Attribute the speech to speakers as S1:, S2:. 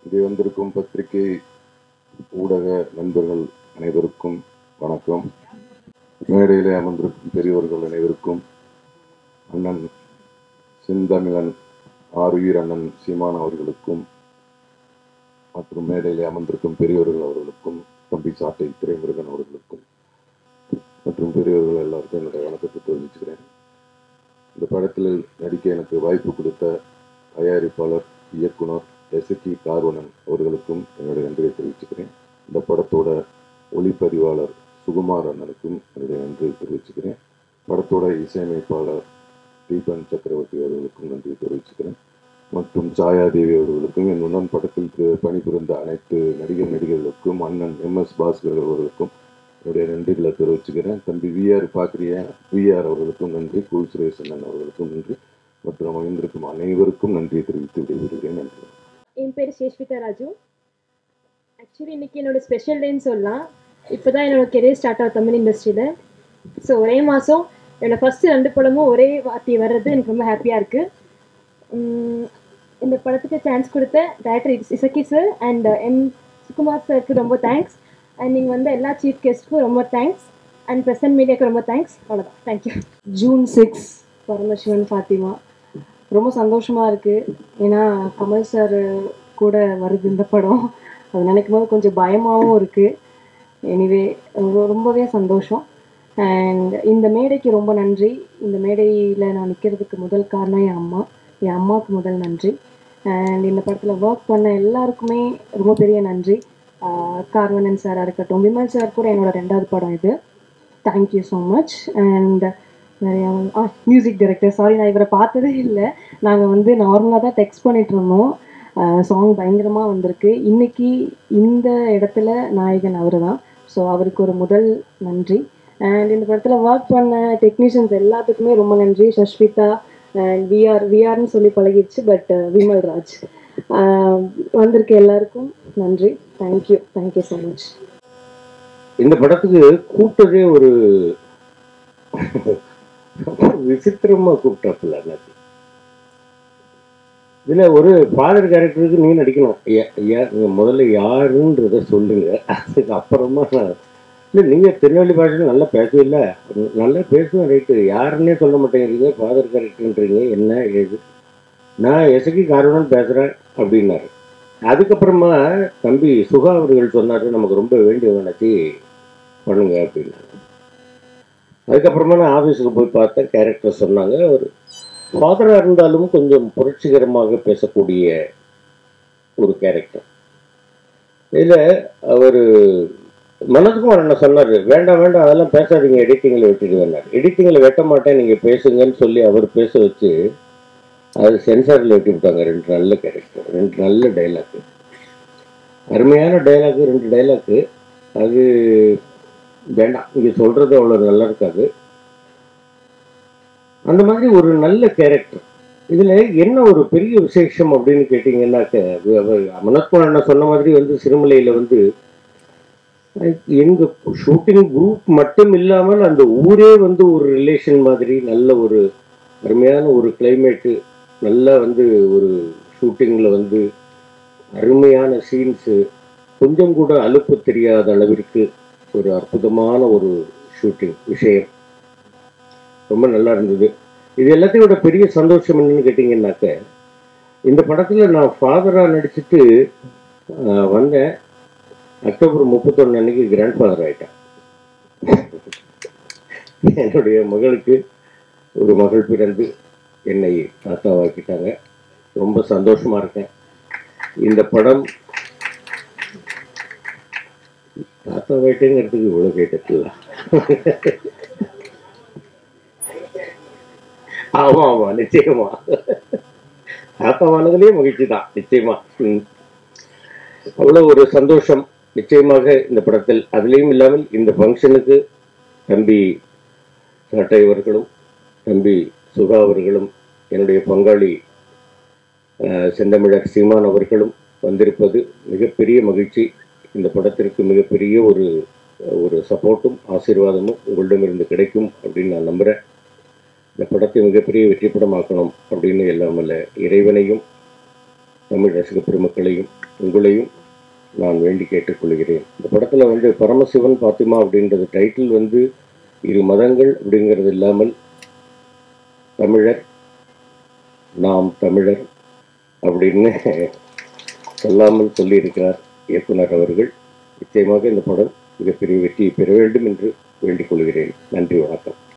S1: இங்கே வந்திருக்கும் பத்திரிகை ஊடக நண்பர்கள் அனைவருக்கும் வணக்கம். மேடையிலே அமர்ந்திருக்கும் பெரியவர்கள் அனைவருக்கும், அண்ணன் செந்தமிழன் ஆருயிர் அண்ணன் சீமான் அவர்களுக்கும் மற்றும் மேடையிலே அமர்ந்திருக்கும் பெரியவர்கள் அவர்களுக்கும், தம்பி சாட்டை துரைமுருகன் அவர்களுக்கும் மற்றும் பெரியவர்கள் எல்லாருக்கும் என்னுடைய வணக்கத்தை தெரிவிச்சுக்கிறேன். இந்த படத்தில் நடிக்க எனக்கு வாய்ப்பு கொடுத்த தயாரிப்பாளர், இயக்குனர் எஸ்கி கார்வணன் அவர்களுக்கும் என்னுடைய நன்றியை தெரிவிச்சுக்கிறேன். இந்த படத்தோட ஒளிப்பதிவாளர் சுகுமார் அண்ணனுக்கும் என்னுடைய நன்றியை தெரிவிச்சுக்கிறேன். படத்தோட இசையமைப்பாளர் தீபன் சக்கரவர்த்தி அவர்களுக்கும் நன்றி தெரிவிச்சுக்கிறேன். மற்றும் சாயாதேவி அவர்களுக்கும், என்னுடன் படத்தில் பணிபுரிந்த அனைத்து நடிகர்களுக்கும், அண்ணன் MS பாஸ்கர் அவர்களுக்கும் என்னுடைய நன்றிகளை தெரிவிச்சுக்கிறேன். தம்பி VR பார்க்குறியா, VR அவர்களுக்கும் நன்றி, கூல் சுரேஷ் அண்ணன் அவர்களுக்கும் நன்றி மற்றும் அமைந்திருக்கும் அனைவருக்கும் நன்றியை தெரிவித்து விடைபெறுகிறேன். நன்றி.
S2: என் பேர் சேஷ்விதா ராஜு. ஆக்சுவலி இன்றைக்கி என்னோடய ஸ்பெஷல் டேன்னு சொல்லலாம். இப்போ தான் என்னோடய கெரியர் ஸ்டார்ட் ஆகும் தமிழ் இண்டஸ்ட்ரியில். ஸோ ஒரே மாதம் என்னோடய ஃபஸ்ட்டு 2 படமும் ஒரே வார்த்தை வர்றது எனக்கு ரொம்ப ஹாப்பியாக இருக்குது. இந்த படத்துக்கு சான்ஸ் கொடுத்த director Isakki sir and M Sukumar சாருக்கு ரொம்ப தேங்க்ஸ். அண்ட் நீங்கள் வந்து எல்லா சீஃப் கெஸ்ட்டுக்கும் ரொம்ப தேங்க்ஸ் அண்ட் ப்ரெசன்ட் மீடியாவுக்கு ரொம்ப தேங்க்ஸ். அவ்வளோதான், தேங்க்யூ.
S3: June 6 பரமசிவன் ஃபாத்திமா. ரொம்ப சந்தோஷமாக இருக்குது. ஏன்னா கமல் சார் கூட வருது இந்த படம். அது நினைக்கும் போது கொஞ்சம் பயமாகவும் இருக்குது. எனிவே ரொம்பவே சந்தோஷம். அண்ட் இந்த மேடைக்கு ரொம்ப நன்றி. இந்த மேடையில் நான் நிற்கிறதுக்கு முதல் காரணம் என் அம்மாவுக்கு முதல் நன்றி. அண்ட் இந்த படத்தில் ஒர்க் பண்ண எல்லாருக்குமே ரொம்ப பெரிய நன்றி. கார்வணன் சாராக இருக்கட்டும், விமல் சார் கூட என்னோட 2வது படம் இது. Thank you so much. அண்ட் நிறையா மியூசிக் டைரக்டர், சாரி நான் இவரை பார்த்ததே இல்லை. நாங்கள் வந்து நார்மலாக தான் டெக்ஸ்ட் பண்ணிகிட்டு இருந்தோம். சாங் பயங்கரமாக வந்திருக்கு. இன்றைக்கி இந்த இடத்துல நாயகன் அவர் தான். ஸோ அவருக்கு ஒரு முதல் நன்றி. அண்ட் இந்த படத்தில் ஒர்க் பண்ண டெக்னீஷியன்ஸ் எல்லாத்துக்குமே ரொம்ப நன்றி. சஷ்விதா அண்ட் விஆர்னு சொல்லி பழகிடுச்சு, பட் விமல் ராஜ். வந்திருக்க எல்லாருக்கும் நன்றி. Thank you so much.
S4: இந்த படத்துக்கு கூப்பிட்டதே ஒரு விசித்திரமா கூப்பிட்டாப்புல. இதுல ஒரு ஃபாதர் கேரக்டருக்கு நீ நடிக்கணும். முதல்ல யாருன்றத சொல்லுங்க, அதுக்கு அப்புறமா இல்லை நீங்கள் திருநெல்வேலி பாஷையில் நல்லா பேசவில்லை, நல்லா பேசுவேன், ரைட்டு, யாருன்னே சொல்ல மாட்டேங்கிறீங்க, ஃபாதர் கேரக்டர்ன்றீங்க, என்ன ஏது, நான் எஸ்கி கார்வணன் பேசுகிறேன் அப்படின்னாரு. அதுக்கப்புறமா தம்பி சுகா அவர்கள் சொன்னார், நமக்கு ரொம்ப வேண்டிய வேணாச்சு பண்ணுங்க அப்படின்னாரு. அதுக்கப்புறமா நான் ஆஃபீஸுக்கு போய் பார்த்தேன், கேரக்டர் சொன்னாங்க. ஒரு ஃபாதராக இருந்தாலும் கொஞ்சம் புரட்சிகரமாக பேசக்கூடிய ஒரு கேரக்டர். இதில் அவர் மனதுக்கும் என்ன சொன்னார், வேண்டாம் அதெல்லாம் பேசாதீங்க, எடிட்டிங்கில் வெட்டிட்டு வேண்டாம், எடிட்டிங்கில் வெட்ட மாட்டேன், நீங்கள் பேசுங்கன்னு சொல்லி அவர் பேச வச்சு அது சென்சாரில் வெட்டி விட்டாங்க. 2 நல்ல கேரக்டர், 2 நல்ல டைலாக்கு, அருமையான டைலாக்கு, 2 டைலாக்கு. அது வேண்டாம், இங்கே சொல்கிறது அவ்வளோ நல்லா இருக்காது. அந்த மாதிரி ஒரு நல்ல கேரக்டர். இதில் என்ன ஒரு பெரிய விசேஷம் அப்படின்னு கேட்டிங்கன்னாக்க, மனோஜ்குமார் சொன்ன மாதிரி வந்து சிறுமலையில் வந்து எங்கள் ஷூட்டிங் குரூப் மட்டும் இல்லாமல் அந்த ஊரே வந்து ஒரு ரிலேஷன் மாதிரி, நல்ல ஒரு அருமையான ஒரு கிளைமேட்டு, நல்லா வந்து ஒரு ஷூட்டிங்கில் வந்து அருமையான சீன்ஸு, கொஞ்சம் கூட அலுப்பு தெரியாத அளவிற்கு ஒரு அற்புதமான ஒரு ஷூட்டிங் விஷயம் ரொம்ப நல்லா இருந்தது. இது எல்லாத்தையும் விட பெரிய சந்தோஷம் என்னன்னு கேட்டிங்கன்னாக்க, இந்த படத்தில் நான் ஃபாதராக நடிச்சுட்டு வந்தேன். அக்டோபர் 31 அன்னைக்கு கிராண்ட் ஃபாதர் ஆகிட்டேன். என்னுடைய மகளுக்கு ஒரு மகள் பிறந்து என்னை தாத்தாவாக்கிட்டாங்க. ரொம்ப சந்தோஷமாக இருக்கேன். இந்த படம் தாத்தாவாயிட்டேங்கிறதுக்கு இவ்வளோ கேட்டதில்ல. ஆமாம், நிச்சயமா தாத்தாவானதுலேயே மகிழ்ச்சி தான், நிச்சயமா. அவ்வளோ ஒரு சந்தோஷம் நிச்சயமாக இந்த படத்தில். அதுலேயும் இல்லாமல் இந்த ஃபங்க்ஷனுக்கு தம்பி சாட்டை அவர்களும் தம்பி சுகா அவர்களும் என்னுடைய பங்காளி செந்தமிழர் சீமான் அவர்களும் வந்திருப்பது மிகப்பெரிய மகிழ்ச்சி. இந்த படத்திற்கு மிகப்பெரிய ஒரு சப்போர்ட்டும் ஆசீர்வாதமும் உங்களிடமிருந்து கிடைக்கும் அப்படின்னு நான் நம்புகிறேன். இந்த படத்தை மிகப்பெரிய வெற்றி படமாக்கணும் அப்படின்னு எல்லாமல்ல இறைவனையும் தமிழ் ரசிக பெருமக்களையும் உங்களையும் நான் வேண்டி கேட்டுக்கொள்கிறேன். இந்த படத்தில் வந்து பரமசிவன் பாத்திமா அப்படின்றது டைட்டில் வந்து இரு மதங்கள் அப்படிங்கிறது இல்லாமல் தமிழர் நாம் தமிழர் அப்படின்னு சொல்லாமல் சொல்லியிருக்கிறார் இயக்குனர் அவர்கள். நிச்சயமாக இந்த படம் மிகப்பெரிய வெற்றியை பெற வேண்டும் என்று வேண்டிக் கொள்கிறேன். நன்றி, வணக்கம்.